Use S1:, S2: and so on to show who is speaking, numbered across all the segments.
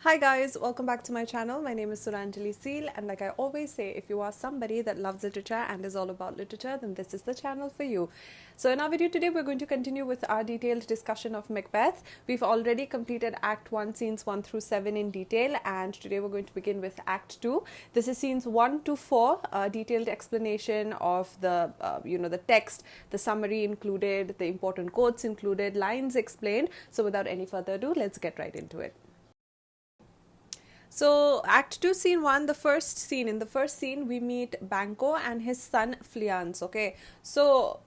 S1: Hi guys, welcome back to my channel. My name is Suranjali Seal, and like I always say, if you are somebody that loves literature and is all about literature, then this is the channel for you. So in our video today, we're going to continue with our detailed discussion of Macbeth. We've already completed Act 1, scenes 1 through 7 in detail, and today we're going to begin with Act 2. This is scenes 1 to 4, a detailed explanation of the, the text, the summary included, the important quotes included, lines explained. So without any further ado, let's get right into it. So, Act 2, Scene 1, the first scene. In the first scene, we meet Banquo and his son Fleance, okay? So,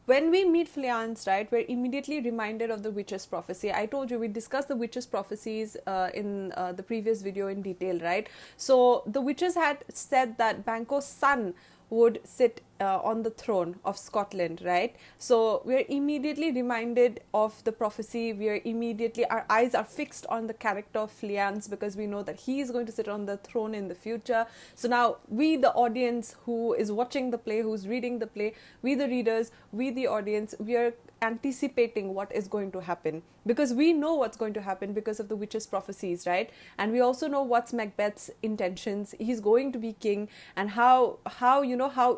S1: when we meet Fleance, right, we're immediately reminded of the witch's prophecy. I told you we discussed the witch's prophecies in the previous video in detail, right? So, the witches had said that Banquo's son would sit on the throne of Scotland, right? So we're immediately reminded of the prophecy. Our eyes are fixed on the character of Fleance because we know that he is going to sit on the throne in the future. So now we, the audience who is watching the play, who's reading the play, we the readers, we the audience, we are anticipating what is going to happen because we know what's going to happen because of the witch's prophecies, right? And we also know what's Macbeth's intentions. He's going to be king, and how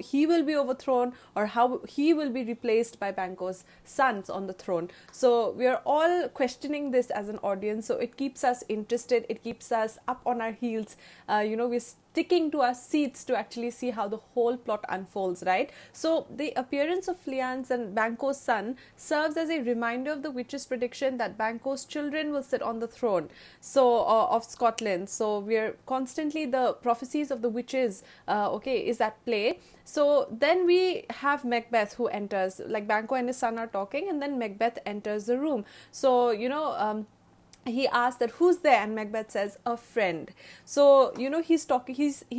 S1: he will be overthrown or how he will be replaced by Banquo's sons on the throne. So we are all questioning this as an audience, so it keeps us interested, it keeps us up on our heels. We're sticking to our seats to actually see how the whole plot unfolds, right? So the appearance of Fleance and Banquo's son serves as a reminder of the witch's prediction that Banquo's children will sit on the throne of Scotland. So we're constantly, the prophecies of the witches is at play. So then we have Macbeth who enters, like Banquo and his son are talking, and then Macbeth enters the room. So he asks that who's there, and Macbeth says a friend. So he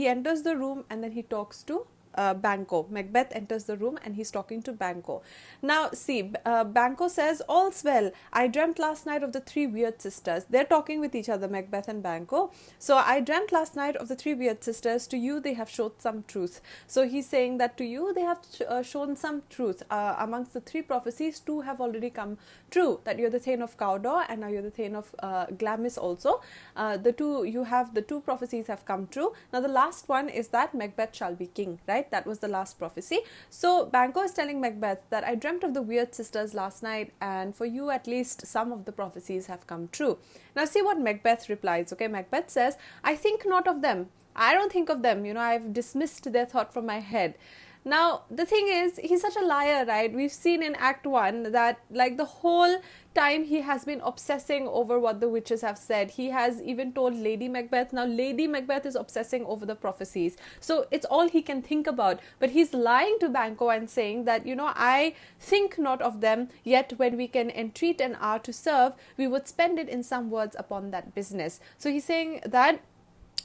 S1: enters the room and then he talks to Banquo. Macbeth enters the room and he's talking to Banquo. Now see, Banquo says, all's well, I dreamt last night of the three weird sisters. They're talking with each other, Macbeth and Banquo. So I dreamt last night of the three weird sisters. To you they have shown some truth. So he's saying that to you they have shown some truth. Amongst the three prophecies, two have already come true, that you're the Thane of Cawdor and now you're the Thane of Glamis also. The two prophecies have come true. Now the last one is that Macbeth shall be king, right? That was the last prophecy. So Banquo is telling Macbeth that I dreamt of the weird sisters last night, and for you at least some of the prophecies have come true. Now see what Macbeth replies, okay? Macbeth says, I think not of them. I don't think of them. I've dismissed their thought from my head. Now, the thing is, he's such a liar, right? We've seen in Act 1 that, like, the whole time he has been obsessing over what the witches have said. He has even told Lady Macbeth. Now, Lady Macbeth is obsessing over the prophecies. So, it's all he can think about. But he's lying to Banquo and saying that, I think not of them, yet when we can entreat an hour to serve, we would spend it in some words upon that business. So, he's saying that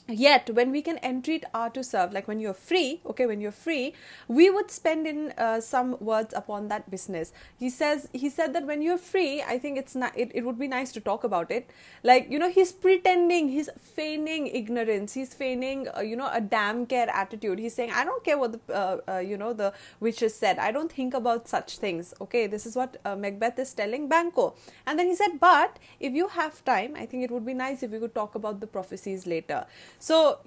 S1: yet when we can entreat hour to serve, like when you're free, we would spend in some words upon that business. He said that when you're free, I think it would be nice to talk about it. Like, he's pretending, he's feigning ignorance, he's feigning a damn care attitude. He's saying, I don't care what the witches said, I don't think about such things. Okay, this is what Macbeth is telling Banquo. And then he said, but if you have time, I think it would be nice if we could talk about the prophecies later. So,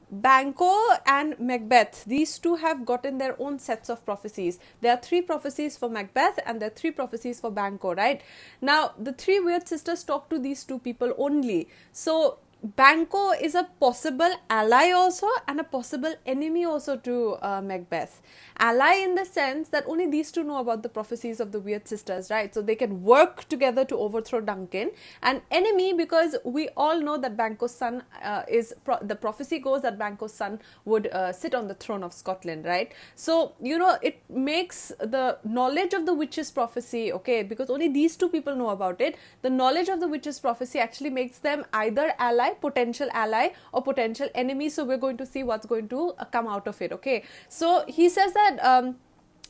S1: Banquo and Macbeth, these two have gotten their own sets of prophecies. There are three prophecies for Macbeth and there are three prophecies for Banquo, right? Now, the three weird sisters talk to these two people only. So, Banquo is a possible ally also and a possible enemy also to Macbeth. Ally in the sense that only these two know about the prophecies of the weird sisters, right? So they can work together to overthrow Duncan. And enemy because we all know that Banquo's son the prophecy goes that Banquo's son would sit on the throne of Scotland, right? So, it makes the knowledge of the witch's prophecy, okay, because only these two people know about it. The knowledge of the witch's prophecy actually makes them either potential ally or potential enemy. So we're going to see what's going to come out of it, okay? So he says that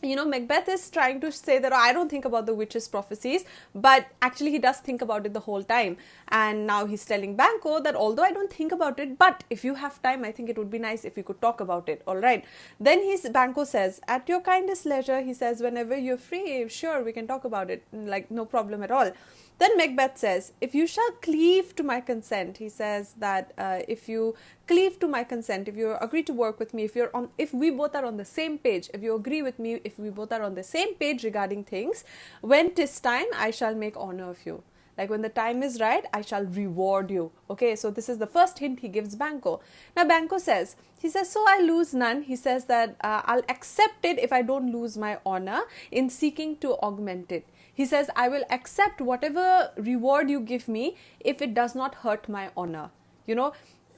S1: Macbeth is trying to say that I don't think about the witch's prophecies, but actually he does think about it the whole time. And now he's telling Banquo that although I don't think about it, but if you have time, I think it would be nice if we could talk about it. All right. Then Banquo says, at your kindest leisure, he says, whenever you're free, sure, we can talk about it. Like, no problem at all. Then Macbeth says, if you shall cleave to my consent, he says that if you cleave to my consent, if you agree to work with me, if we both are on the same page, if you agree with me, if we both are on the same page regarding things, when 'tis time, I shall make honor of you. Like when the time is right, I shall reward you. Okay, so this is the first hint he gives Banquo. Now Banquo says, so I lose none. He says that I'll accept it if I don't lose my honor in seeking to augment it. He says, I will accept whatever reward you give me if it does not hurt my honor.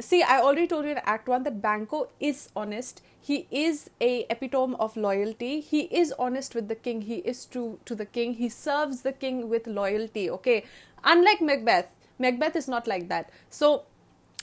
S1: See, I already told you in Act 1 that Banquo is honest. He is a epitome of loyalty. He is honest with the king. He is true to the king. He serves the king with loyalty, okay? Unlike Macbeth. Macbeth is not like that. So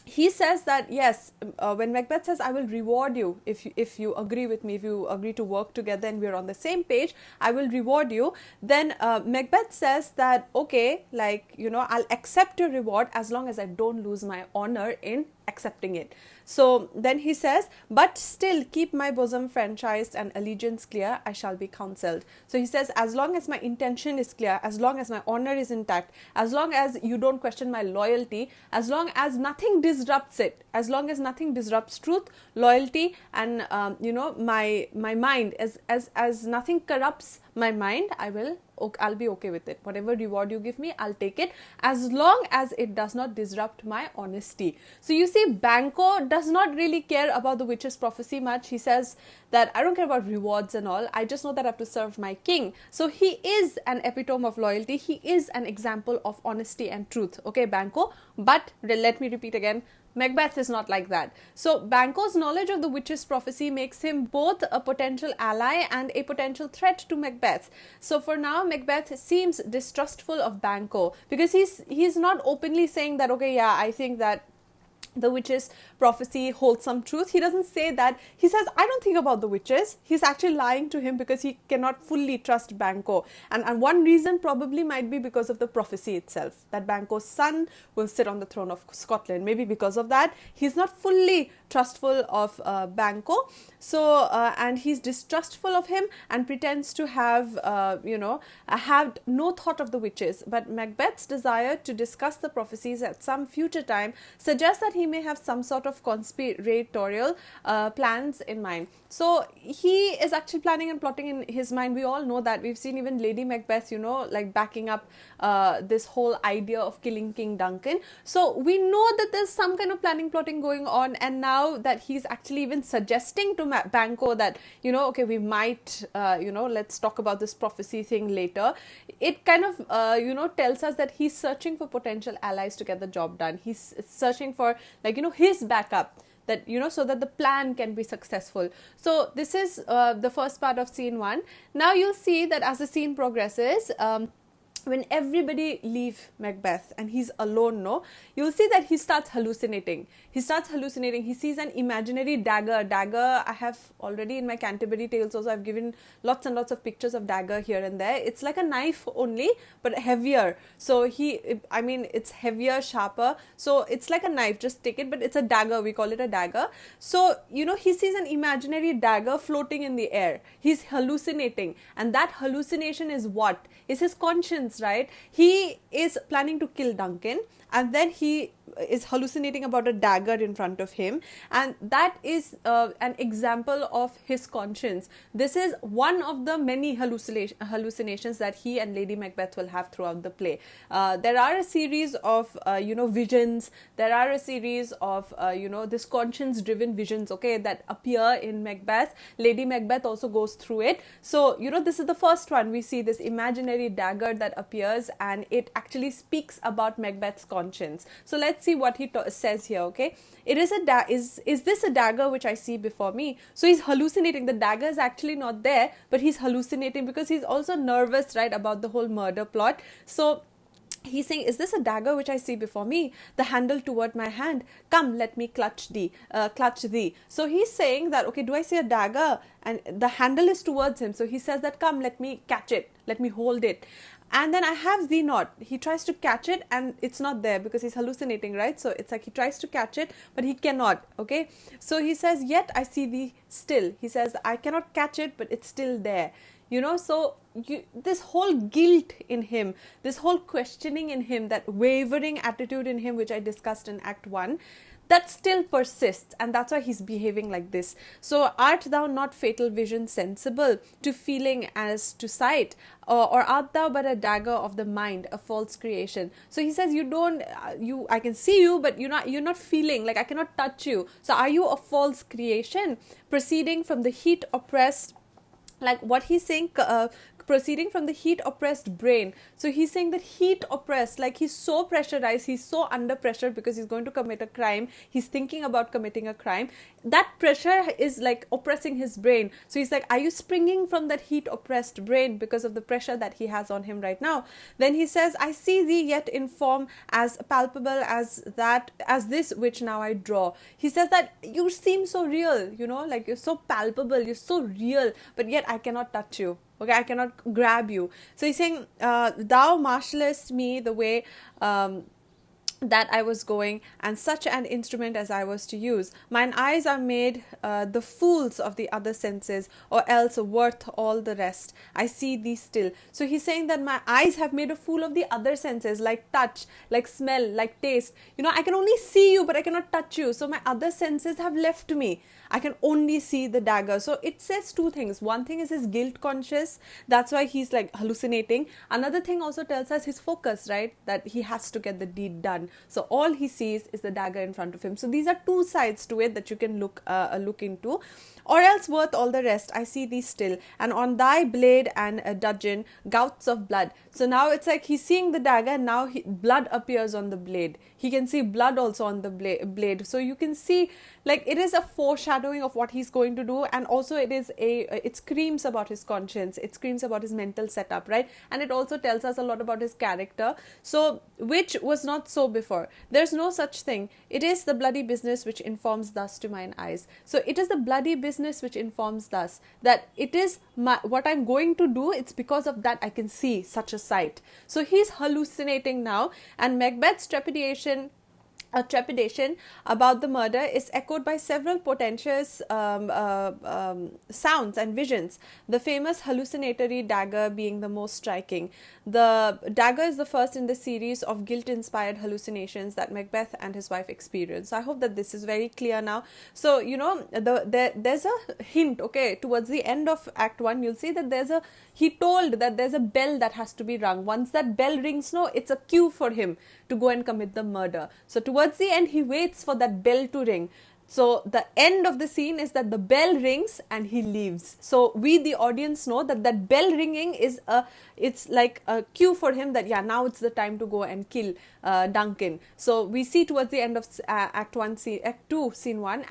S1: he says that, yes, when Macbeth says, I will reward you if you agree with me, if you agree to work together and we're on the same page, I will reward you. Then Macbeth says that, okay, I'll accept your reward as long as I don't lose my honor in accepting it. So then he says, but still keep my bosom franchised and allegiance clear, I shall be counselled. So he says, as long as my intention is clear, as long as my honor is intact, as long as you don't question my loyalty, as long as nothing disrupts it, as long as nothing disrupts truth, loyalty, and my mind, as nothing corrupts my mind, I'll be okay with it. Whatever reward you give me, I'll take it, as long as it does not disrupt my honesty. So you see, Banquo does not really care about the witch's prophecy much. He says that I don't care about rewards and all. I just know that I have to serve my king. So he is an epitome of loyalty. He is an example of honesty and truth. Okay, Banquo. But let me repeat again, Macbeth is not like that. So Banquo's knowledge of the witch's prophecy makes him both a potential ally and a potential threat to Macbeth. So for now, Macbeth seems distrustful of Banquo because he's not openly saying that, okay, yeah, I think that the witch's prophecy holds some truth. He doesn't say that. He says, I don't think about the witches. He's actually lying to him because he cannot fully trust Banquo. And one reason probably might be because of the prophecy itself, that Banquo's son will sit on the throne of Scotland. Maybe because of that, he's not fully trustful of Banquo. So, and he's distrustful of him and pretends to have no thought of the witches. But Macbeth's desire to discuss the prophecies at some future time suggests that he may have some sort of conspiratorial plans in mind. So he is actually planning and plotting in his mind. We all know that. We've seen even Lady Macbeth, backing up this whole idea of killing King Duncan. So we know that there's some kind of planning, plotting going on. And now that he's actually even suggesting to Banquo that, okay, we might, let's talk about this prophecy thing later. It kind of, tells us that he's searching for potential allies to get the job done. He's searching for, his backup, that so that the plan can be successful. So this is the first part of scene 1. Now you'll see that as the scene progresses, when everybody leave Macbeth and he's alone, you'll see that he starts hallucinating. He sees an imaginary dagger. I have already in my Canterbury Tales also, I've given lots and lots of pictures of dagger here and there. It's like a knife only, but heavier. So it's heavier, sharper. So it's like a knife, just take it, but it's a dagger. We call it a dagger. So, he sees an imaginary dagger floating in the air. He's hallucinating. And that hallucination is what? Is his conscience, right? He is planning to kill Duncan, and then he is hallucinating about a dagger in front of him, and that is an example of his conscience. This is one of the many hallucinations that he and Lady Macbeth will have throughout the play. There are a series of visions. There are a series of this conscience driven visions, okay, that appear in Macbeth. Lady Macbeth also goes through it. So this is the first one. We see this imaginary dagger that appears, and it actually speaks about Macbeth's conscience. So let's see what he says here, okay? It is is this a dagger which I see before me? So he's hallucinating. The dagger is actually not there, but he's hallucinating because he's also nervous, right, about the whole murder plot. So he's saying, is this a dagger which I see before me? The handle toward my hand. Come, let me clutch thee. So he's saying that, okay, do I see a dagger? And the handle is towards him. So he says that, come, let me catch it. Let me hold it. And then I have thee not. He tries to catch it and it's not there because he's hallucinating, right? So it's like he tries to catch it, but he cannot, okay? So he says, yet I see thee still. He says, I cannot catch it, but it's still there. So this whole guilt in him, this whole questioning in him, that wavering attitude in him, which I discussed in Act 1, that still persists, and that's why he's behaving like this. So art thou not fatal vision sensible to feeling as to sight, or art thou but a dagger of the mind, a false creation? So he says, you don't I can see you, but you're not feeling, like I cannot touch you. So are you a false creation, proceeding from the heat oppressed, like what he's saying, proceeding from the heat oppressed brain. So he's saying that heat oppressed, like he's so pressurized, he's so under pressure because he's going to commit a crime, he's thinking about committing a crime, that pressure is like oppressing his brain. So he's like, are you springing from that heat oppressed brain because of the pressure that he has on him right now? Then he says, I see thee yet in form as palpable as this which now I draw. He says that you seem so real, like you're so palpable, you're so real, but yet I cannot touch you. Okay, I cannot grab you. So he's saying, thou marshallest me the way that I was going, and such an instrument as I was to use. Mine eyes are made the fools of the other senses, or else worth all the rest. I see thee still. So he's saying that my eyes have made a fool of the other senses, like touch, like smell, like taste. I can only see you, but I cannot touch you. So my other senses have left me. I can only see the dagger. So it says two things. One thing is his guilt conscious. That's why he's like hallucinating. Another thing also tells us his focus, right? That he has to get the deed done. So all he sees is the dagger in front of him. So these are two sides to it that you can look into. Or else worth all the rest, I see thee still, and on thy blade and dudgeon gouts of blood. So now it's like he's seeing the dagger, and now blood appears on the blade. He can see blood also on the blade. So you can see, like, it is a foreshadowing of what he's going to do, and also it screams about his conscience, it screams about his mental setup, right? And it also tells us a lot about his character, so which was not so before. There's no such thing. It is the bloody business which informs thus to mine eyes. So it is the bloody business which informs thus, that it is what I'm going to do. It's because of that I can see such a sight. So he's hallucinating now, and Macbeth's trepidation about the murder is echoed by several portentous sounds and visions, the famous hallucinatory dagger being the most striking. The dagger is the first in the series of guilt-inspired hallucinations that Macbeth and his wife experience. So I hope that this is very clear now. So, there's a hint, okay, towards the end of Act 1, you'll see that he told that there's a bell that has to be rung. Once that bell rings, it's a cue for him to go and commit the murder. So towards the end, he waits for that bell to ring. So the end of the scene is that the bell rings and he leaves. So we, the audience, know that bell ringing is it's like a cue for him that, now it's the time to go and kill Duncan. So we see towards the end of Act 2, Scene 1,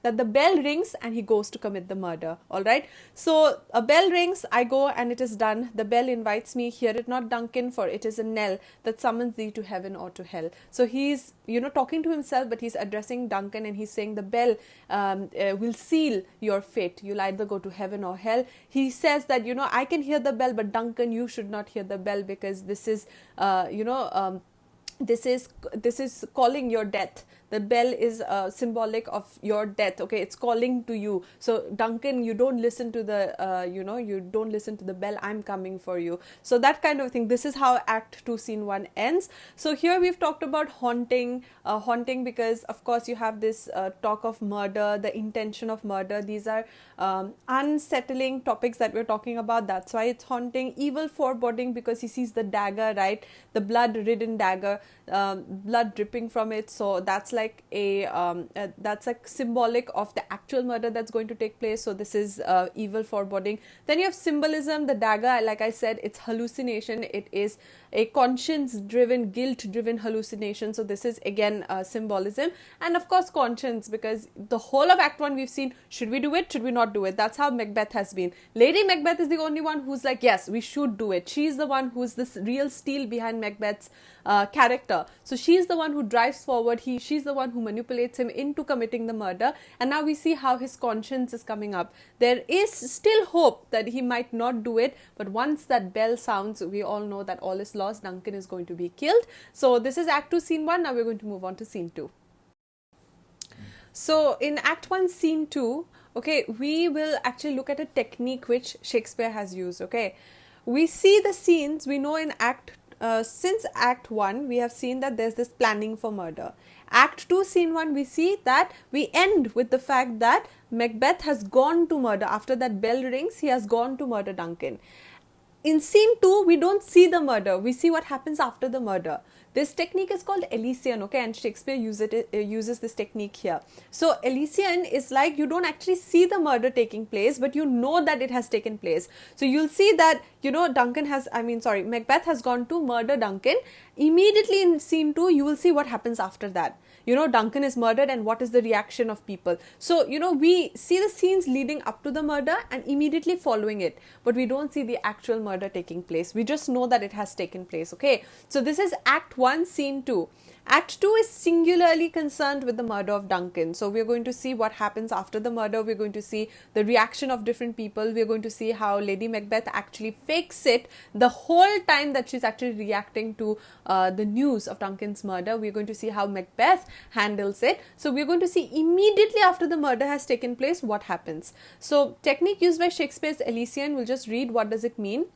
S1: that the bell rings and he goes to commit the murder. All right. So a bell rings, I go and it is done. The bell invites me, hear it not, Duncan, for it is a knell that summons thee to heaven or to hell. So he's, talking to himself, but he's addressing Duncan, and he's saying the bell will seal your fate. You'll either go to heaven or hell. He says that, I can hear the bell, but Duncan, you should not hear the bell, because this is, this is calling your death. The bell is symbolic of your death. Okay, it's calling to you. So Duncan, you don't listen to the, you don't listen to the bell. I'm coming for you. So that kind of thing. This is how Act 2, Scene 1 ends. So here we've talked about haunting because of course you have this talk of murder, the intention of murder. These are unsettling topics that we're talking about. That's why it's haunting. Evil foreboding, because he sees the dagger, right? The blood-ridden dagger, blood dripping from it. So that's like that's like symbolic of the actual murder that's going to take place. So this is evil foreboding. Then you have symbolism. The dagger, like I said, it's hallucination. It is a conscience-driven, guilt-driven hallucination. So this is again symbolism. And of course conscience, because the whole of Act 1 we've seen, should we do it, should we not do it? That's how Macbeth has been. Lady Macbeth is the only one who's like, yes, we should do it. She's the one who's this real steel behind Macbeth's character. So she's the one who drives forward. She's the one who manipulates him into committing the murder. And now we see how his conscience is coming up. There is still hope that he might not do it, but once that bell sounds, we all know that all is lost. Duncan is going to be killed. So this is Act 2, Scene 1. Now we're going to move on to Scene 2. So in Act 1, Scene 2, okay, we will actually look at a technique which Shakespeare has used. Okay, we see the scenes, we know in since Act 1 we have seen that there's this planning for murder. Act 2 scene 1, we see that we end with the fact that Macbeth has gone to murder. After that bell rings, he has gone to murder Duncan. In scene 2, we don't see the murder, we see what happens after the murder. This technique is called Elysian, okay, and Shakespeare uses this technique here. So Elysian is like, you don't actually see the murder taking place, but you know that it has taken place. So you'll see that, Macbeth has gone to murder Duncan. Immediately in scene 2, you will see what happens after that. Duncan is murdered and what is the reaction of people. So, we see the scenes leading up to the murder and immediately following it, but we don't see the actual murder taking place. We just know that it has taken place, okay? So this is Act 1, Scene 2. Act 2 is singularly concerned with the murder of Duncan. So we're going to see what happens after the murder. We're going to see the reaction of different people. We're going to see how Lady Macbeth actually fakes it the whole time that she's actually reacting to the news of Duncan's murder. We're going to see how Macbeth handles it. So we're going to see immediately after the murder has taken place what happens. So technique used by Shakespeare's Elysian, we'll just read what does it mean.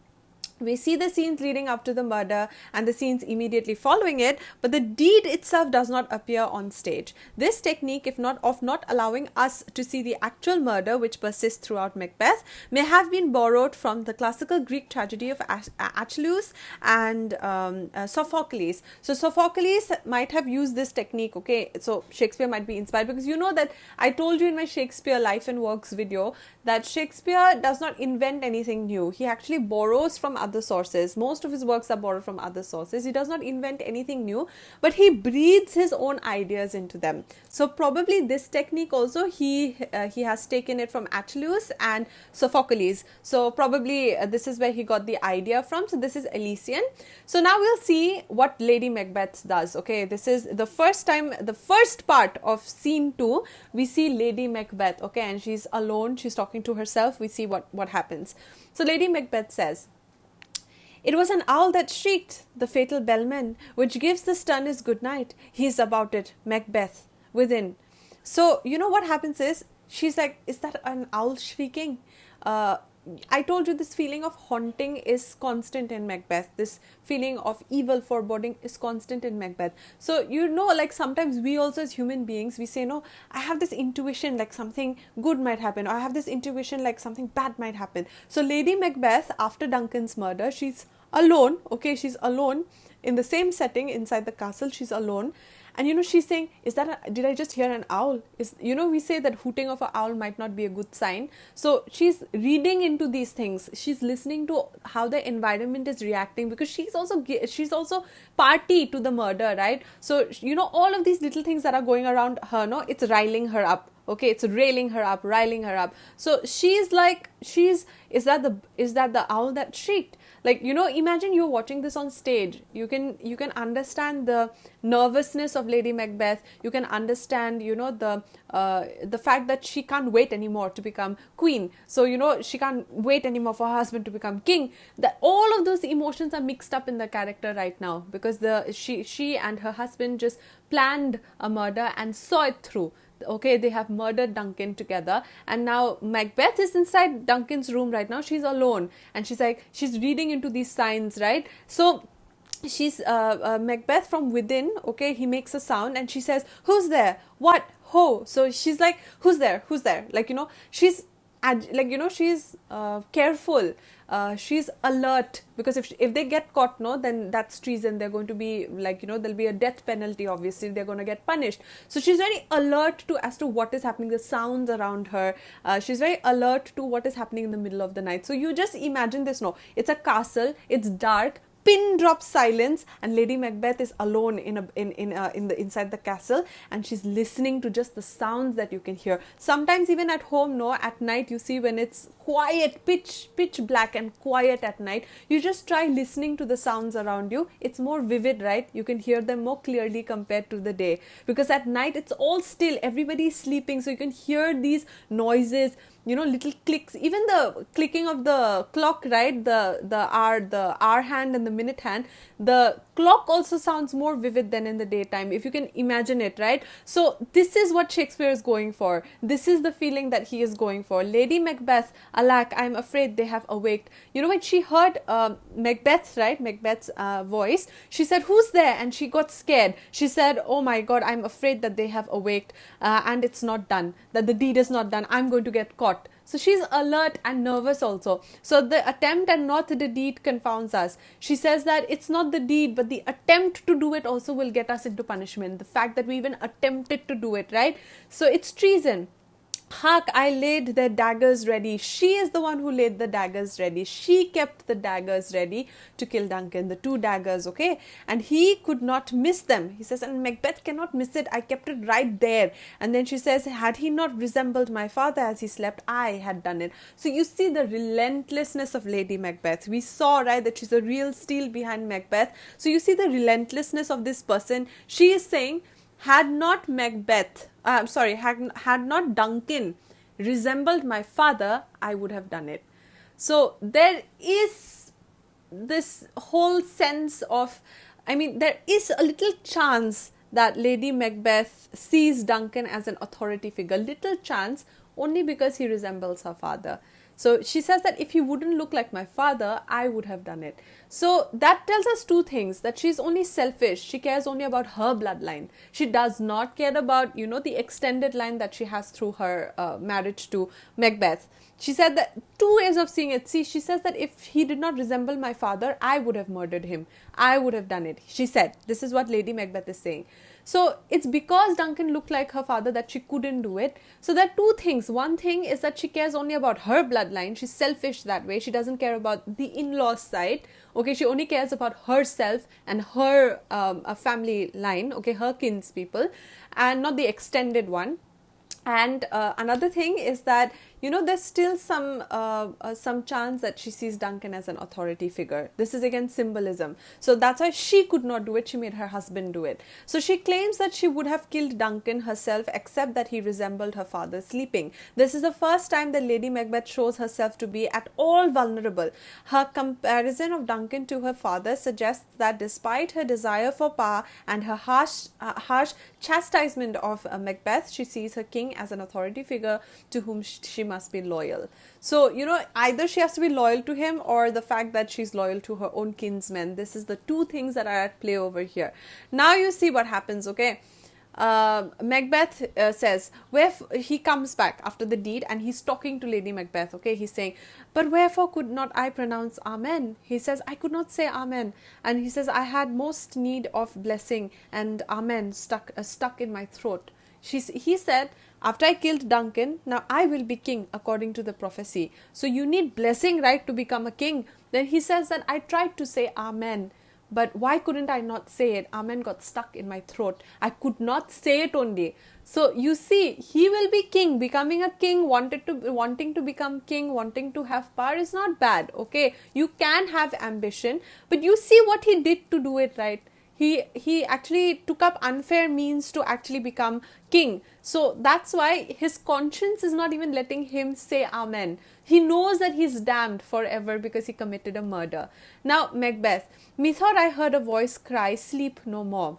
S1: We see the scenes leading up to the murder and the scenes immediately following it, but the deed itself does not appear on stage. This technique, if not of not allowing us to see the actual murder which persists throughout Macbeth, may have been borrowed from the classical Greek tragedy of Achilles and Sophocles. So Sophocles might have used this technique, okay? So Shakespeare might be inspired, because you know that I told you in my Shakespeare Life and Works video that Shakespeare does not invent anything new. He actually borrows from other sources. Most of his works are borrowed from other sources. He does not invent anything new, but he breathes his own ideas into them. So probably this technique also he has taken it from Achilles and Sophocles. So probably this is where he got the idea from. So this is Elysian. So now we'll see what Lady Macbeth does. Okay, this is the first part of scene 2. We see Lady Macbeth, okay, and she's alone. She's talking to herself. We see what happens. So Lady Macbeth says, "It was an owl that shrieked, the fatal bellman, which gives the stunners good night. He is about it, Macbeth, within." So, what happens is, she's like, is that an owl shrieking? I told you this feeling of haunting is constant in Macbeth. This feeling of evil foreboding is constant in Macbeth. So, like sometimes we also as human beings, we say, no, I have this intuition like something good might happen, or I have this intuition like something bad might happen. So Lady Macbeth, after Duncan's murder, she's alone, okay, she's alone in the same setting inside the castle, she's alone. And she's saying, did I just hear an owl? We say that hooting of an owl might not be a good sign. So she's reading into these things. She's listening to how the environment is reacting, because she's also party to the murder, right? So, all of these little things that are going around her, no, it's riling her up. Okay, it's riling her up. So she's like, is that the owl that shrieked? Like, imagine you're watching this on stage. You can understand the nervousness of Lady Macbeth. You can understand, the fact that she can't wait anymore to become queen. So, she can't wait anymore for her husband to become king. That all of those emotions are mixed up in the character right now, because she and her husband just planned a murder and saw it through. Okay, they have murdered Duncan together, and now Macbeth is inside Duncan's room right now. She's alone, and she's reading into these signs, right? So she's Macbeth from within, okay, he makes a sound and she says, "Who's there? What? Ho?" So she's like, who's there? Like, she's she's careful. She's alert, because if they get caught, no, then that's treason. They're going to be there'll be a death penalty. Obviously, they're going to get punished. So she's very alert as to what is happening, the sounds around her. She's very alert to what is happening in the middle of the night. So you just imagine this. No, it's a castle. It's dark. Pin drop silence, and Lady Macbeth is alone inside the castle, and she's listening to just the sounds that you can hear. Sometimes even at home, no, at night, you see when it's quiet, pitch black and quiet at night, you just try listening to the sounds around you. It's more vivid, right? You can hear them more clearly compared to the day, because at night it's all still, everybody's sleeping, so you can hear these noises, little clicks, even the clicking of the clock, right? The hour hand and the minute hand, the clock also sounds more vivid than in the daytime, if you can imagine it, right? So this is what Shakespeare is going for. This is the feeling that he is going for. Lady Macbeth, alack, I'm afraid they have awaked. You know, when she heard Macbeth, right, Macbeth's voice, she said, who's there? And she got scared. She said, oh my God, I'm afraid that they have awaked and it's not done, that the deed is not done. I'm going to get caught. So she's alert and nervous also. So the attempt and not the deed confounds us. She says that it's not the deed, but the attempt to do it also will get us into punishment. The fact that we even attempted to do it, right? So it's treason. Hark, I laid their daggers ready. She is the one who laid the daggers ready. She kept the daggers ready to kill Duncan, the 2 daggers, okay? And he could not miss them. He says, and Macbeth cannot miss it. I kept it right there. And then she says, had he not resembled my father as he slept, I had done it. So you see the relentlessness of Lady Macbeth. We saw, right, that she's a real steel behind Macbeth. So you see the relentlessness of this person. She is saying, had not had not Duncan resembled my father, I would have done it. So there is this whole sense of, there is a little chance that Lady Macbeth sees Duncan as an authority figure. Little chance, only because he resembles her father. So she says that if he wouldn't look like my father, I would have done it. So that tells us 2 things, that she's only selfish. She cares only about her bloodline. She does not care about, the extended line that she has through her marriage to Macbeth. She said that 2 ways of seeing it. See, she says that if he did not resemble my father, I would have murdered him. I would have done it. She said, this is what Lady Macbeth is saying. So it's because Duncan looked like her father that she couldn't do it. So there are 2 things. One thing is that she cares only about her bloodline. She's selfish that way. She doesn't care about the in-laws side. Okay, she only cares about herself and her family line. Okay, her kinspeople, and not the extended one. And another thing is that, there's still some chance that she sees Duncan as an authority figure. This is again symbolism. So that's why she could not do it. She made her husband do it. So she claims that she would have killed Duncan herself, except that he resembled her father sleeping. This is the first time that Lady Macbeth shows herself to be at all vulnerable. Her comparison of Duncan to her father suggests that despite her desire for power and her harsh chastisement of Macbeth, she sees her king as an authority figure to whom she must be loyal. So, either she has to be loyal to him, or the fact that she's loyal to her own kinsmen. This is the 2 things that are at play over here. Now you see what happens, okay? Macbeth says, he comes back after the deed and he's talking to Lady Macbeth, okay? He's saying, but wherefore could not I pronounce Amen? He says, I could not say Amen. And he says, I had most need of blessing, and Amen stuck in my throat. He said, after I killed Duncan, now I will be king according to the prophecy. So you need blessing, right, to become a king. Then he says that I tried to say Amen, but why couldn't I not say it? Amen got stuck in my throat. I could not say it only. So you see, he will be king. Becoming a king, wanting to become king, wanting to have power is not bad, okay? You can have ambition, but you see what he did to do it, right? He actually took up unfair means to actually become king. So that's why his conscience is not even letting him say Amen. He knows that he's damned forever because he committed a murder. Now, Macbeth, methought I heard a voice cry, sleep no more.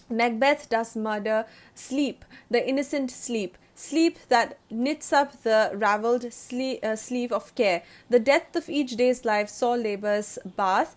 S1: Macbeth does murder sleep, the innocent sleep. Sleep that knits up the ravelled sleeve of care. The death of each day's life saw labour's bath,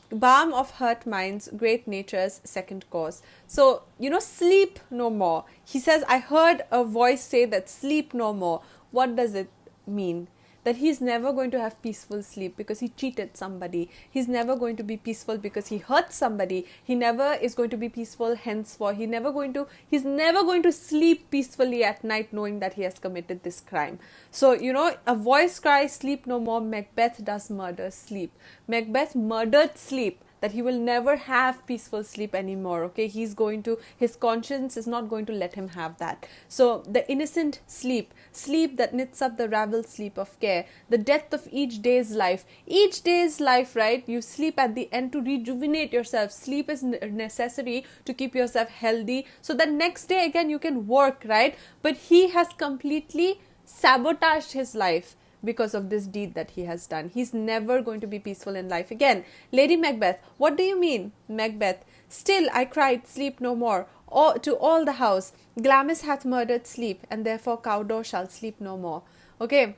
S1: balm of hurt minds, great nature's second cause. So, sleep no more. He says, I heard a voice say that sleep no more. What does it mean? That he's never going to have peaceful sleep because he cheated somebody. He's never going to be peaceful because he hurt somebody. He never is going to be peaceful henceforth. He's never going to sleep peacefully at night knowing that he has committed this crime. So, a voice cries, sleep no more. Macbeth does murder sleep. Macbeth murdered sleep, that he will never have peaceful sleep anymore, okay? His conscience is not going to let him have that. So the innocent sleep that knits up the ravelled sleep of care, the death of each day's life, right? You sleep at the end to rejuvenate yourself. Sleep is necessary to keep yourself healthy so that next day again you can work, right? But he has completely sabotaged his life. because of this deed that he has done. He's never going to be peaceful in life again. Lady Macbeth, what do you mean? Macbeth, still I cried, sleep no more. To all the house, Glamis hath murdered sleep, and therefore Cawdor shall sleep no more. Okay,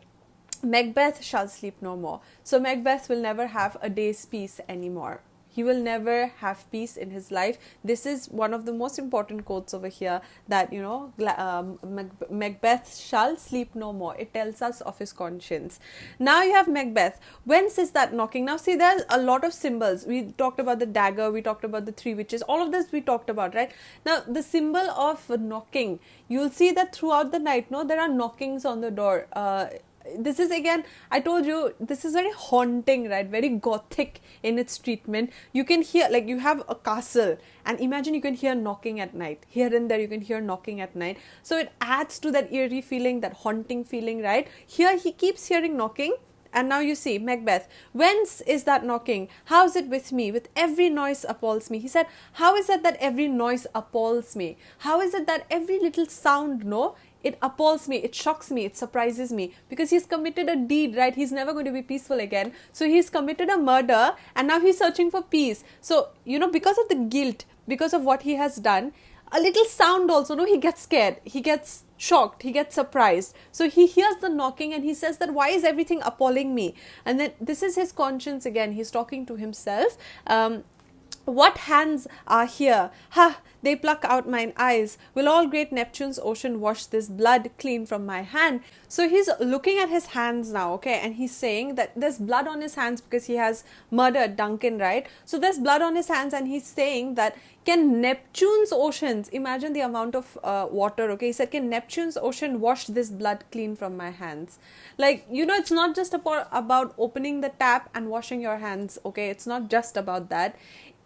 S1: Macbeth shall sleep no more. So Macbeth will never have a day's peace anymore. He will never have peace in his life. This is one of the most important quotes over here, that, Macbeth shall sleep no more. It tells us of his conscience. Now you have Macbeth. Whence is that knocking? Now see, there's a lot of symbols. We talked about the dagger, we talked about the three witches, all of this we talked about, right? Now the symbol of knocking, you'll see that throughout the night, there are knockings on the door. This is, again, I told you, this is very haunting, right? Very gothic in its treatment. You can hear, like, you have a castle, and imagine you can hear knocking at night. Here and there you can hear knocking at night. So it adds to that eerie feeling, that haunting feeling, right? Here he keeps hearing knocking. And now you see Macbeth. Whence is that knocking? How is it with me? With every noise appalls me. He said, how is it that every noise appalls me? How is it that every little sound, it appalls me, it shocks me, it surprises me? Because he's committed a deed, right? He's never going to be peaceful again. So he's committed a murder, and now he's searching for peace. So, because of the guilt, because of what he has done, a little sound also, he gets scared, he gets shocked, he gets surprised. So he hears the knocking and he says that, why is everything appalling me? And then this is his conscience again. He's talking to himself. What hands are here? Ha! They pluck out mine eyes. Will all great Neptune's ocean wash this blood clean from my hand? So he's looking at his hands now, okay, and he's saying that there's blood on his hands because he has murdered Duncan, right? So there's blood on his hands, and he's saying that, can Neptune's oceans, imagine the amount of water, okay? He said, can Neptune's ocean wash this blood clean from my hands? Like, it's not just about opening the tap and washing your hands, okay? It's not just about that.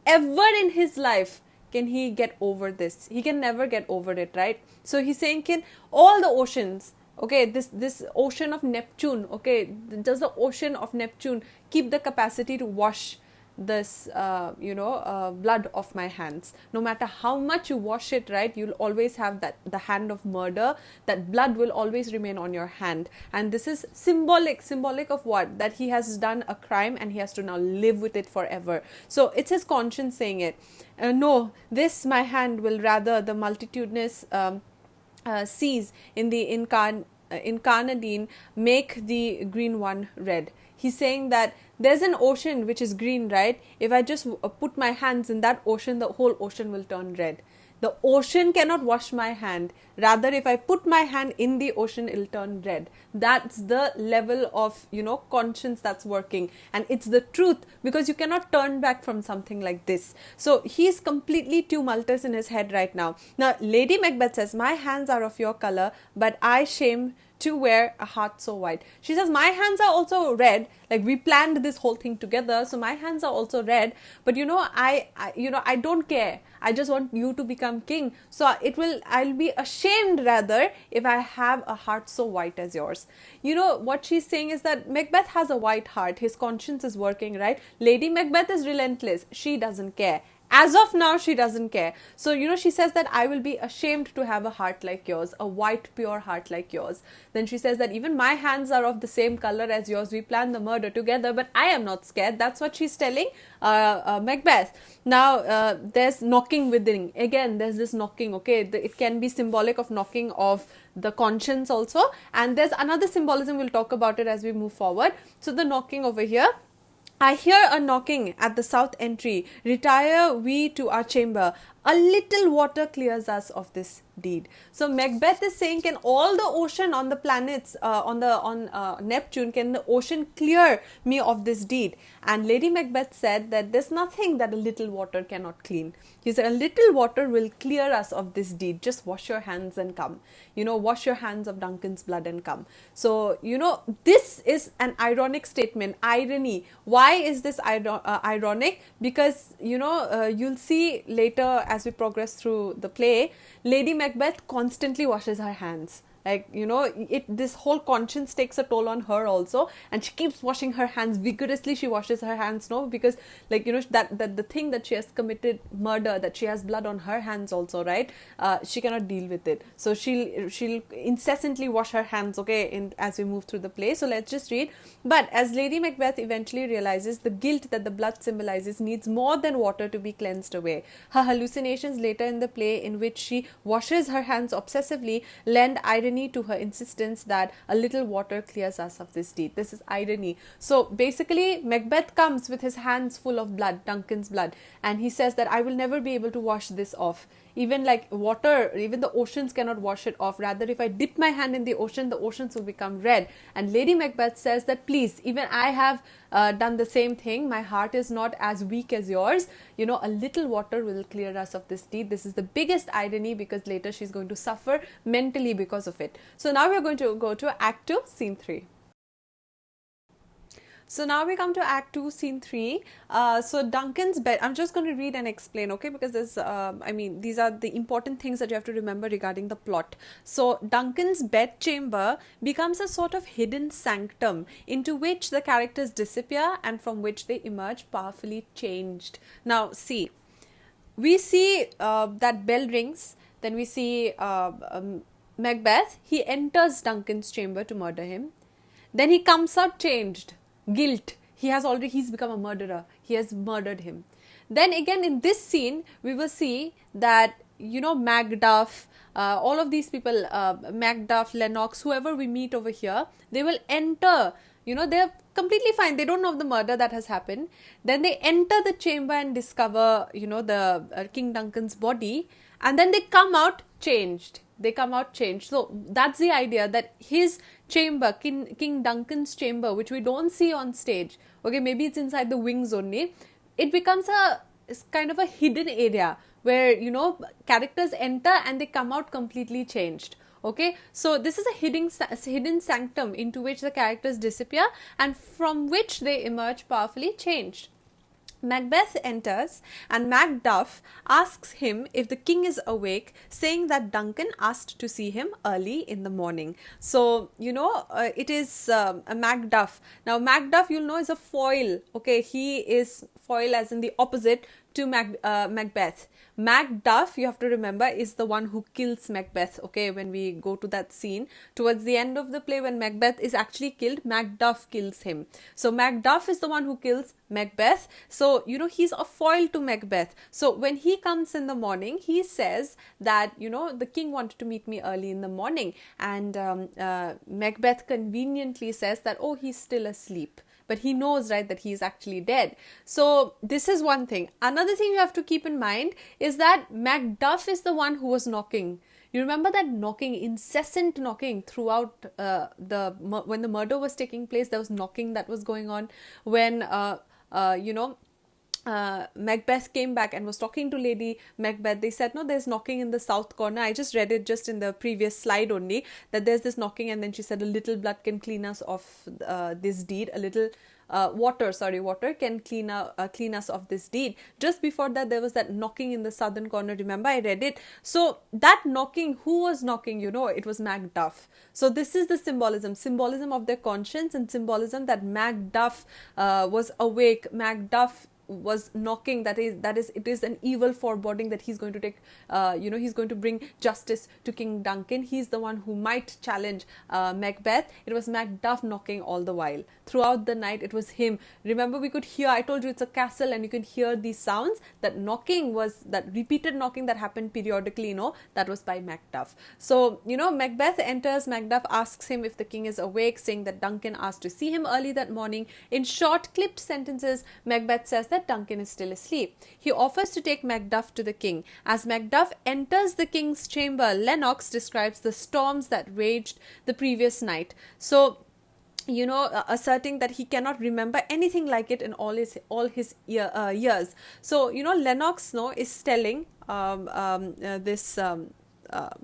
S1: Ever in his life can he get over this? He can never get over it, right? So he's saying, can all the oceans, okay, this ocean of Neptune, okay, does the ocean of Neptune keep the capacity to wash this blood of my hands? No matter how much you wash it, right, you'll always have the hand of murder. That blood will always remain on your hand. And this is symbolic of what? That he has done a crime and he has to now live with it forever. So it's his conscience saying it. No, this my hand will rather the multitudinous seas in the Incarnadine make the green one red. He's saying that there's an ocean which is green, right? If I just put my hands in that ocean, the whole ocean will turn red. The ocean cannot wash my hand. Rather, if I put my hand in the ocean, it'll turn red. That's the level of, conscience that's working. And it's the truth, because you cannot turn back from something like this. So he's completely tumultuous in his head right now. Now, Lady Macbeth says, my hands are of your color, but I shame to wear a heart so white. She says, my hands are also red. Like, we planned this whole thing together, so my hands are also red. But I don't care. I just want you to become king. So I'll be ashamed rather if I have a heart so white as yours. What she's saying is that Macbeth has a white heart. His conscience is working, right? Lady Macbeth is relentless. She doesn't care. As of now, she doesn't care. So, she says that I will be ashamed to have a heart like yours, a white, pure heart like yours. Then she says that even my hands are of the same color as yours. We planned the murder together, but I am not scared. That's what she's telling Macbeth. Now, there's knocking within. Again, there's this knocking, okay? It can be symbolic of knocking of the conscience also. And there's another symbolism. We'll talk about it as we move forward. So, the knocking over here. I hear a knocking at the south entry. Retire we to our chamber. A little water clears us of this deed. So Macbeth is saying, can all the ocean on the planets, on Neptune, can the ocean clear me of this deed? And Lady Macbeth said that there's nothing that a little water cannot clean. He said, a little water will clear us of this deed. Just wash your hands and come. Wash your hands of Duncan's blood and come. So, this is an ironic statement. Irony. Why is this ironic? Because, you'll see later as we progress through the play, Lady Macbeth constantly washes her hands. Like, this whole conscience takes a toll on her also, and she keeps washing her hands vigorously. She washes her hands, no, because, like, that the thing that she has committed murder, that she has blood on her hands also, right? She cannot deal with it, so she'll incessantly wash her hands, okay, as we move through the play. So let's just read. But as Lady Macbeth eventually realizes, the guilt that the blood symbolizes needs more than water to be cleansed away. Her hallucinations later in the play, in which she washes her hands obsessively, lend irony to her insistence that a little water clears us of this deed. This is irony. So basically, Macbeth comes with his hands full of blood, Duncan's blood, and he says that I will never be able to wash this off. Even like water, even the oceans cannot wash it off. Rather, if I dip my hand in the oceans will become red. And Lady Macbeth says that, please, even I have done the same thing. My heart is not as weak as yours. A little water will clear us of this deed. This is the biggest irony, because later she's going to suffer mentally because of it. So now we're going to go to Act 2, Scene 3. So now we come to Act 2, Scene 3. So Duncan's bed, I'm just going to read and explain, okay, because these are the important things that you have to remember regarding the plot. So Duncan's bedchamber becomes a sort of hidden sanctum into which the characters disappear and from which they emerge powerfully changed. Now, see, we see that bell rings, then we see Macbeth, he enters Duncan's chamber to murder him. Then he comes out changed. Guilt. He's become a murderer. He has murdered him. Then again in this scene, we will see that, Macduff, all of these people, Macduff, Lennox, whoever we meet over here, they will enter, they're completely fine. They don't know of the murder that has happened. Then they enter the chamber and discover, the King Duncan's body, and then they come out changed. So that's the idea, that his chamber, King Duncan's chamber, which we don't see on stage, okay, maybe it's inside the wings only, it becomes it's kind of a hidden area where, characters enter and they come out completely changed. Okay, so this is a hidden sanctum into which the characters disappear and from which they emerge powerfully changed. Macbeth enters and Macduff asks him if the king is awake, saying that Duncan asked to see him early in the morning. So, it is a Macduff. Now, Macduff, is a foil. Okay, he is foil as in the opposite to Macbeth. Macduff, you have to remember, is the one who kills Macbeth. Okay, when we go to that scene towards the end of the play, when Macbeth is actually killed, Macduff kills him. So Macduff is the one who kills Macbeth. So he's a foil to Macbeth. So when he comes in the morning, he says that the king wanted to meet me early in the morning, and Macbeth conveniently says that, oh, he's still asleep. But he knows, right, that he is actually dead. So this is one thing. Another thing you have to keep in mind is that Macduff is the one who was knocking. You remember that knocking, incessant knocking throughout when the murder was taking place. There was knocking that was going on when Macbeth came back and was talking to Lady Macbeth. They said, no, there's knocking in the south corner. I just read it just in the previous slide only, that there's this knocking, and then she said a little blood can clean us of this deed. A little water can clean us of this deed. Just before that, there was that knocking in the southern corner. Remember, I read it. So that knocking, who was knocking? It was Macduff. So this is the symbolism of their conscience, and symbolism that Macduff was awake. Macduff was knocking. That is it is an evil foreboding that he's going to take he's going to bring justice to King Duncan. He's the one who might challenge Macbeth. It was Macduff knocking all the while. Throughout the night, it was him. Remember, we could hear, I told you it's a castle, and you can hear these sounds. That knocking was, that repeated knocking that happened periodically, that was by Macduff. So, Macbeth enters, Macduff asks him if the king is awake, saying that Duncan asked to see him early that morning. In short, clipped sentences, Macbeth says that Duncan is still asleep. He offers to take Macduff to the king. As Macduff enters the king's chamber, Lennox describes the storms that raged the previous night. So, asserting that he cannot remember anything like it in all his years. So, Lennox is telling this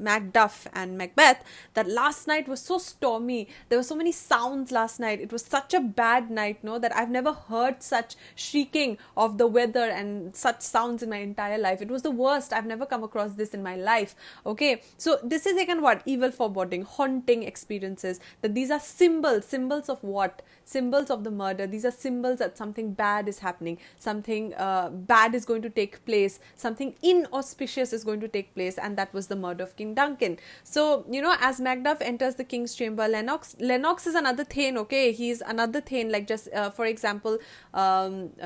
S1: Macduff and Macbeth, that last night was so stormy. There were so many sounds last night. It was such a bad night, no, that I've never heard such shrieking of the weather and such sounds in my entire life. It was the worst. I've never come across this in my life. Okay, so this is again what? Evil foreboding, haunting experiences. That these are symbols of what? Symbols of the murder. These are symbols that something bad is happening, something bad is going to take place, something inauspicious is going to take place, and that was the murder of King Duncan. So, as Macduff enters the king's chamber, Lennox is another Thane, okay? He's another Thane, like just, for example, Macbeth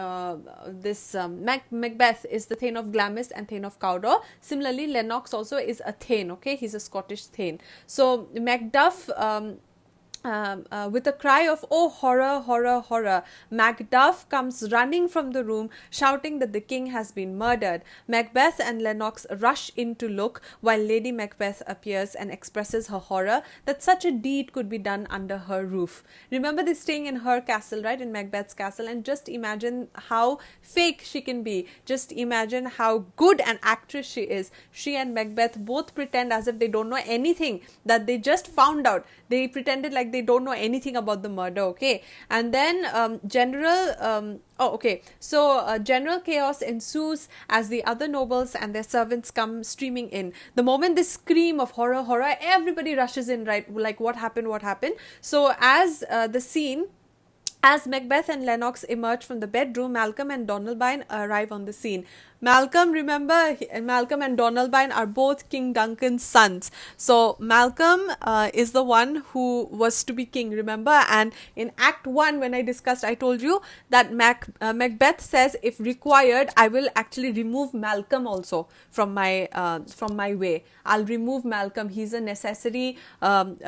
S1: is the Thane of Glamis and Thane of Cawdor. Similarly, Lennox also is a Thane, okay? He's a Scottish Thane. So, Macduff... with a cry of, "Oh, horror, horror, horror," Macduff comes running from the room, shouting that the king has been murdered. Macbeth and Lennox rush in to look, while Lady Macbeth appears and expresses her horror that such a deed could be done under her roof. Remember, they're staying in her castle, right, in Macbeth's castle, and just imagine how fake she can be. Just imagine how good an actress she is. She and Macbeth both pretend as if they don't know anything, that they just found out. They pretended like they don't know anything about the murder, okay? And then general chaos ensues as the other nobles and their servants come streaming in. The moment they scream of horror, horror, everybody rushes in, right? Like, what happened? So as as Macbeth and Lennox emerge from the bedroom, Malcolm and Donalbain arrive on the scene. Malcolm and Donalbain are both King Duncan's sons. So Malcolm is the one who was to be king, remember? And in Act 1, when I told you that Macbeth says, if required, I will actually remove Malcolm also from my way. I'll remove Malcolm. He's a necessary,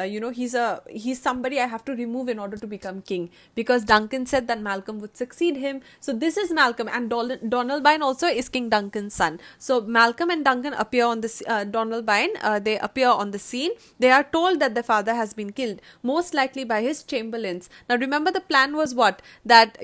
S1: he's somebody I have to remove in order to become king, because Duncan said that Malcolm would succeed him. So this is Malcolm, and Donalbain also is King Duncan's son. So Malcolm and Duncan appear on this, they appear on the scene. They are told that their father has been killed, most likely by his chamberlains. Now remember, the plan was what? That,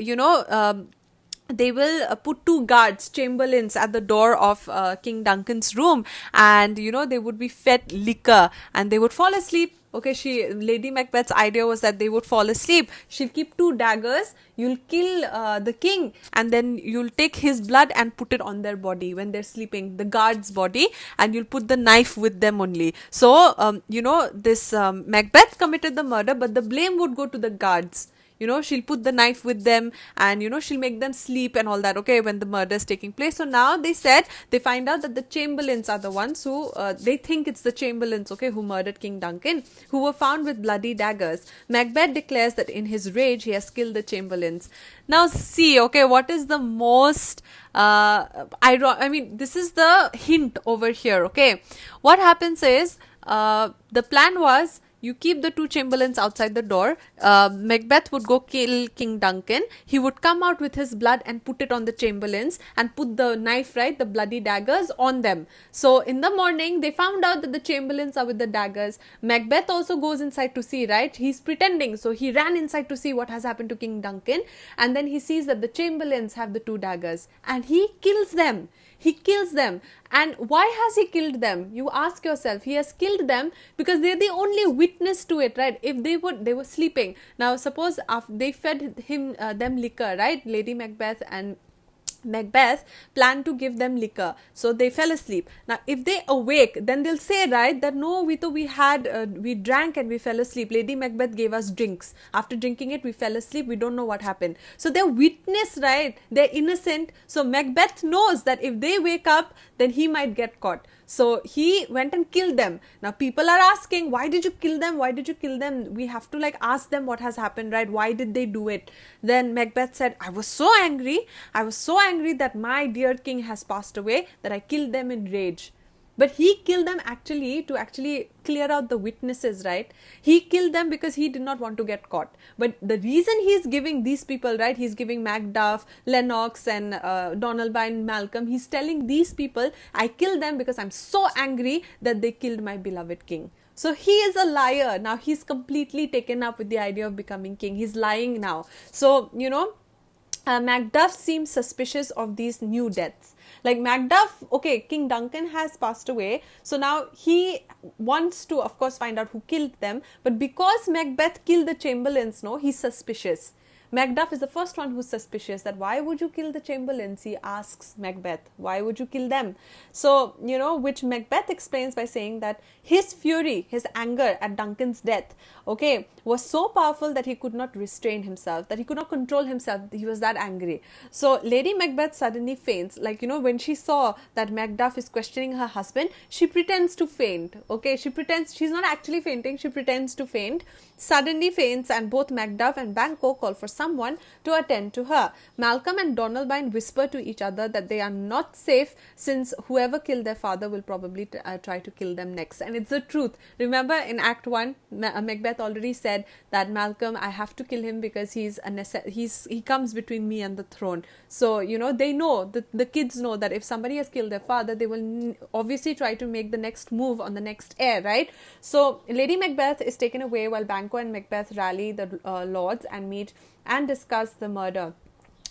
S1: they will put 2 guards, chamberlains, at the door of King Duncan's room, and they would be fed liquor and they would fall asleep. Okay, Lady Macbeth's idea was that they would fall asleep. She'll keep 2 daggers. You'll kill the king, and then you'll take his blood and put it on their body when they're sleeping, the guard's body, and you'll put the knife with them only. So, this Macbeth committed the murder, but the blame would go to the guards. She'll put the knife with them, and, she'll make them sleep and all that, okay, when the murder is taking place. So now they find out that the chamberlains are the ones who, they think it's the chamberlains, okay, who murdered King Duncan, who were found with bloody daggers. Macbeth declares that in his rage, he has killed the chamberlains. Now see, okay, what is the most, this is the hint over here, okay. What happens is, the plan was, you keep the 2 chamberlains outside the door. Macbeth would go kill King Duncan. He would come out with his blood and put it on the chamberlains and put the knife, right, the bloody daggers, on them. So in the morning, they found out that the chamberlains are with the daggers. Macbeth also goes inside to see, right? He's pretending. So he ran inside to see what has happened to King Duncan. And then he sees that the chamberlains have the 2 daggers. And he kills them. And why has he killed them? You ask yourself. He has killed them because they're the only witness to it, right? If they were sleeping. Now suppose after they fed them liquor, right? Lady Macbeth and Macbeth planned to give them liquor, so they fell asleep. Now if they awake, then they'll say, right, that no, we drank and we fell asleep. Lady Macbeth gave us drinks. After drinking it, we fell asleep. We don't know what happened. So they're witness, right? They're innocent. So Macbeth knows that if they wake up, then he might get caught. So he went and killed them. Now people are asking, why did you kill them? We have to ask them what has happened, right? Why did they do it? Then Macbeth said, I was so angry that my dear king has passed away, that I killed them in rage. But he killed them to clear out the witnesses, right? He killed them because he did not want to get caught. But the reason he's giving these people, right? He's giving Macduff, Lennox and Donalbain, Malcolm. He's telling these people, I killed them because I'm so angry that they killed my beloved king. So he is a liar. Now he's completely taken up with the idea of becoming king. He's lying now. So, Macduff seems suspicious of these new deaths. Like Macduff, okay, King Duncan has passed away, so now he wants to, of course, find out who killed them. But because Macbeth killed the Chamberlains, no, he's suspicious. Macduff is the first one who's suspicious that why would you kill the Chamberlains? He asks Macbeth, why would you kill them? So, which Macbeth explains by saying that his fury, his anger at Duncan's death, okay, was so powerful that he could not restrain himself, that he could not control himself. He was that angry. So Lady Macbeth suddenly faints. Like, when she saw that Macduff is questioning her husband, she pretends to faint. Okay, she pretends, she's not actually fainting, she pretends to faint, suddenly faints, and both Macduff and Banquo call for someone to attend to her. Malcolm and Donalbain whisper to each other that they are not safe, since whoever killed their father will probably try to kill them next. And it's the truth. Remember in Act 1, Macbeth already said that Malcolm, I have to kill him because he comes between me and the throne. So, they know, the kids know that if somebody has killed their father, they will obviously try to make the next move on the next heir, right? So Lady Macbeth is taken away while Banquo and Macbeth rally the lords and meet and discuss the murder.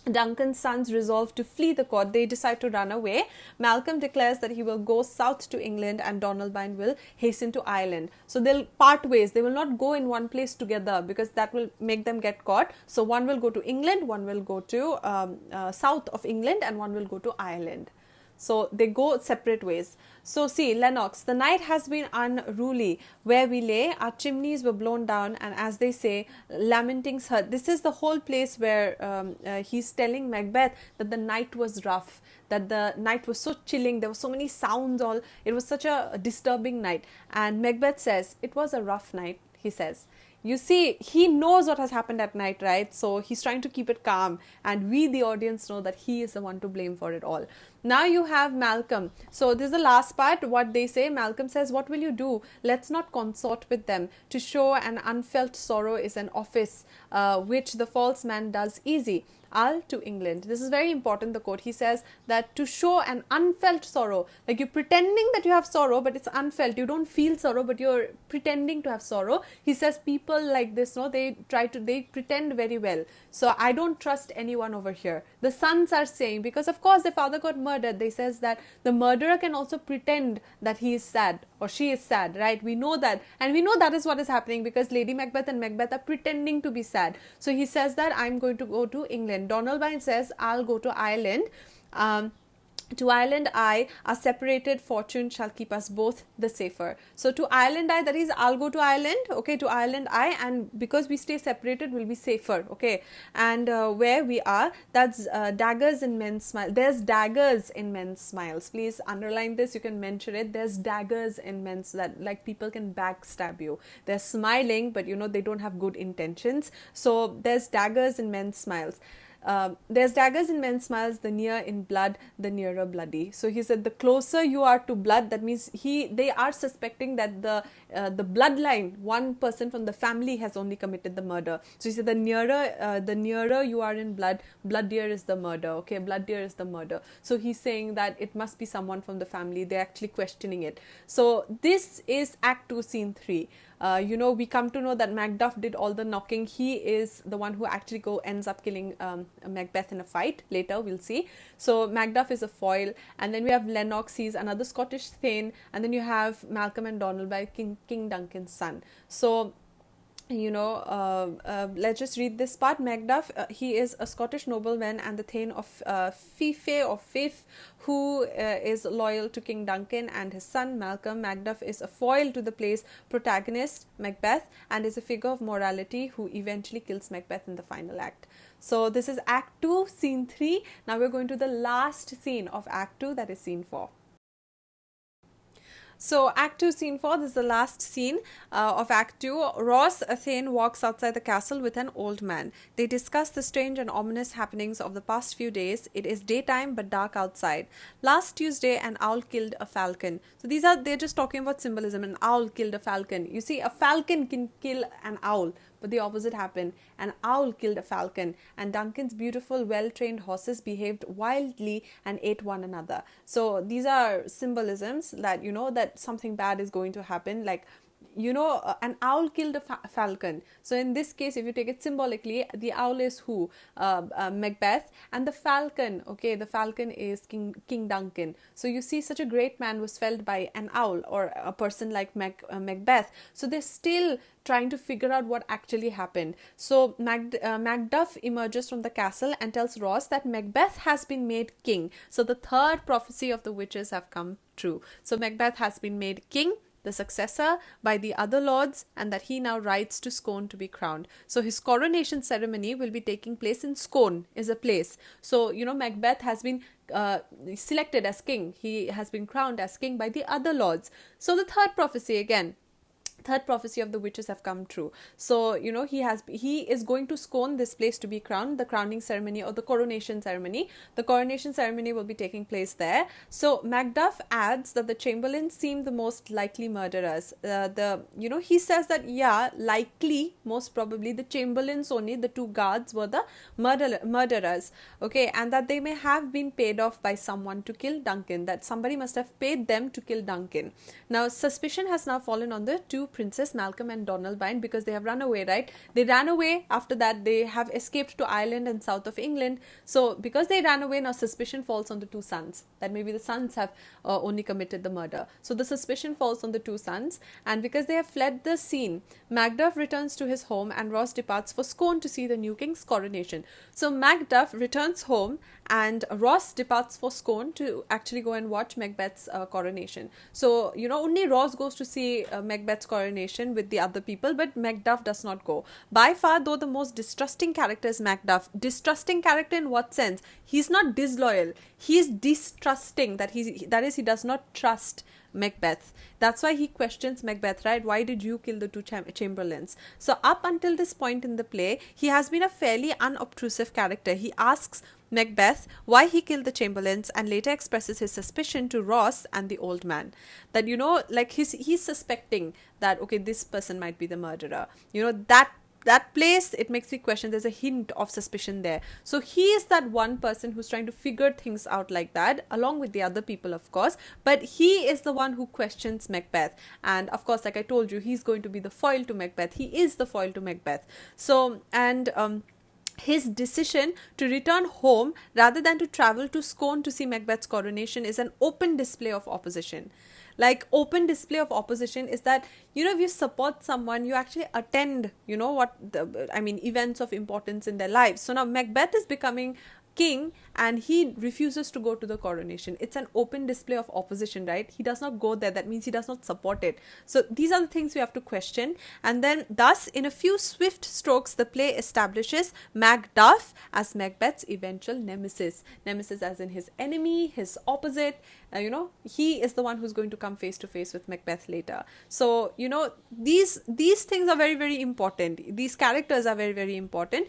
S1: Duncan's sons resolve to flee the court. They decide to run away. Malcolm declares that he will go south to England and Donalbain will hasten to Ireland. So they'll part ways. They will not go in one place together because that will make them get caught. So one will go to England, one will go to south of England, and one will go to Ireland. So they go separate ways. So see, Lennox, the night has been unruly. Where we lay, our chimneys were blown down, and as they say, lamentings heard. This is the whole place where he's telling Macbeth that the night was rough, that the night was so chilling, there were so many sounds, it was such a disturbing night. And Macbeth says, it was a rough night, he says. You see, he knows what has happened at night, right? So he's trying to keep it calm, and we, the audience, know that he is the one to blame for it all. Now you have Malcolm. So this is the last part, what they say. Malcolm says, what will you do? Let's not consort with them. To show an unfelt sorrow is an office which the false man does easy. I'll to England. This is very important, the quote. He says that to show an unfelt sorrow, like you're pretending that you have sorrow, but it's unfelt. You don't feel sorrow, but you're pretending to have sorrow. He says people like this, they pretend very well. So I don't trust anyone over here. The sons are saying, because of course their father got murdered, they says that the murderer can also pretend that he is sad or she is sad, right? We know that, and we know that is what is happening because Lady Macbeth and Macbeth are pretending to be sad. So he says that I'm going to go to England. Donalbain says, I'll go to Ireland. To Ireland I, our separated fortune shall keep us both the safer. So to Ireland I, that is, I'll go to Ireland, okay, to Ireland I, and because we stay separated, we'll be safer, okay. And where we are, that's daggers in men's smiles. There's daggers in men's smiles. Please underline this, you can mention it. There's daggers in men's, that like people can backstab you. They're smiling, but they don't have good intentions. So there's daggers in men's smiles. There's daggers in men's smiles, the near in blood, the nearer bloody. So he said the closer you are to blood, that means they are suspecting that the bloodline, one person from the family has only committed the murder. So he said the nearer you are in blood, bloodier is the murder. Okay, bloodier is the murder. So he's saying that it must be someone from the family. They're actually questioning it. So this is Act 2, Scene 3. We come to know that Macduff did all the knocking. He is the one who actually ends up killing Macbeth in a fight. Later, we'll see. So Macduff is a foil. And then we have Lennox, he's another Scottish thane. And then you have Malcolm and Donalbain, King Duncan's son. So let's just read this part. Macduff, he is a Scottish nobleman and the thane of Fife, who is loyal to King Duncan and his son Malcolm. Macduff is a foil to the play's protagonist Macbeth and is a figure of morality who eventually kills Macbeth in the final act. So this is Act 2, Scene 3. Now we're going to the last scene of Act 2, that is Scene 4. So Act 2, Scene 4, this is the last scene of Act 2. Ross, a thane, walks outside the castle with an old man. They discuss the strange and ominous happenings of the past few days. It is daytime but dark outside. Last Tuesday, an owl killed a falcon. So they're just talking about symbolism. An owl killed a falcon. You see, a falcon can kill an owl, but the opposite happened. An owl killed a falcon, and Duncan's beautiful, well-trained horses behaved wildly and ate one another. So these are symbolisms that, that something bad is going to happen. Like, an owl killed a falcon. So in this case, if you take it symbolically, the owl is who? Macbeth, and the falcon, okay, the falcon is King Duncan. So you see, such a great man was felled by an owl, or a person like Macbeth. So they're still trying to figure out what actually happened. So Macduff emerges from the castle and tells Ross that Macbeth has been made king. So the third prophecy of the witches have come true. So Macbeth has been made king, the successor, by the other lords, and that he now rides to Scone to be crowned. So his coronation ceremony will be taking place in Scone, is a place. So, Macbeth has been selected as king. He has been crowned as king by the other lords. So the third prophecy again, third prophecy of the witches have come true. So he is going to Scone, this place, to be crowned. The crowning ceremony, or the coronation ceremony will be taking place there. So Macduff adds that the chamberlains seem the most likely murderers. He says that likely, most probably, the chamberlains only, the two guards, were the murderers, okay, and that they may have been paid off by someone to kill Duncan, that somebody must have paid them to kill Duncan. Now suspicion has now fallen on the two princes, Malcolm and Donalbain, because they have run away, right? They ran away. After that, they have escaped to Ireland and south of England. So because they ran away, now suspicion falls on the two sons, that maybe the sons have only committed the murder. So the suspicion falls on the two sons, and because they have fled the scene, Macduff returns to his home and Ross departs for Scone to see the new king's coronation. So Macduff returns home and Ross departs for Scone to actually go and watch Macbeth's coronation. So only Ross goes to see Macbeth's coronation with the other people, but Macduff does not go. By far, though, the most distrusting character is Macduff. Distrusting character in what sense? He's not disloyal. He is distrusting, that is, he does not trust Macbeth. That's why he questions Macbeth, right? Why did you kill the two chamberlains? So up until this point in the play, he has been a fairly unobtrusive character. He asks Macbeth why he killed the chamberlains, and later expresses his suspicion to Ross and the old man, that he's suspecting that, okay, this person might be the murderer. That place, it makes me question. There's a hint of suspicion there. So he is that one person who's trying to figure things out like that, along with the other people, of course, but he is the one who questions Macbeth. And of course, like I told you, he's going to be the foil to Macbeth. He is the foil to Macbeth. So, and his decision to return home rather than to travel to Scone to see Macbeth's coronation is an open display of opposition. Like, open display of opposition is that, if you support someone, you actually attend, events of importance in their lives. So now Macbeth is becoming king and he refuses to go to the coronation. It's an open display of opposition, right? He does not go there. That means he does not support it. So these are the things we have to question. And then thus, in a few swift strokes, the play establishes Macduff as Macbeth's eventual nemesis. Nemesis as in his enemy, his opposite. He is the one who's going to come face to face with Macbeth later. So, these things are very, very important. These characters are very, very important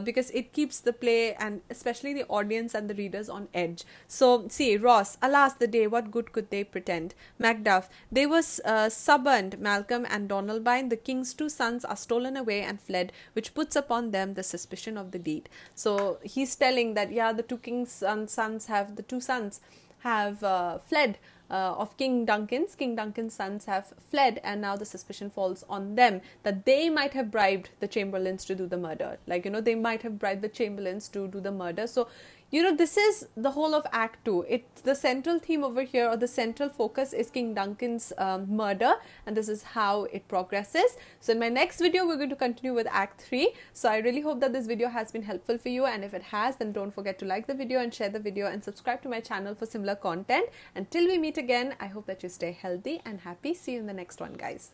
S1: because it keeps the play and especially the audience and the readers on edge. So, see, Ross, alas the day, what good could they pretend? Macduff, they were suborned. Malcolm and Donalbain, the king's two sons, are stolen away and fled, which puts upon them the suspicion of the deed. So, he's telling that, the two two sons have fled of King Duncan's. King Duncan's sons have fled, and now the suspicion falls on them that they might have bribed the chamberlains to do the murder. They might have bribed the chamberlains to do the murder. So, this is the whole of Act 2. It's the central theme over here, or the central focus is King Duncan's murder, and this is how it progresses. So in my next video, we're going to continue with Act 3. So I really hope that this video has been helpful for you, and if it has, then don't forget to like the video and share the video and subscribe to my channel for similar content. Until we meet again, I hope that you stay healthy and happy. See you in the next one, guys.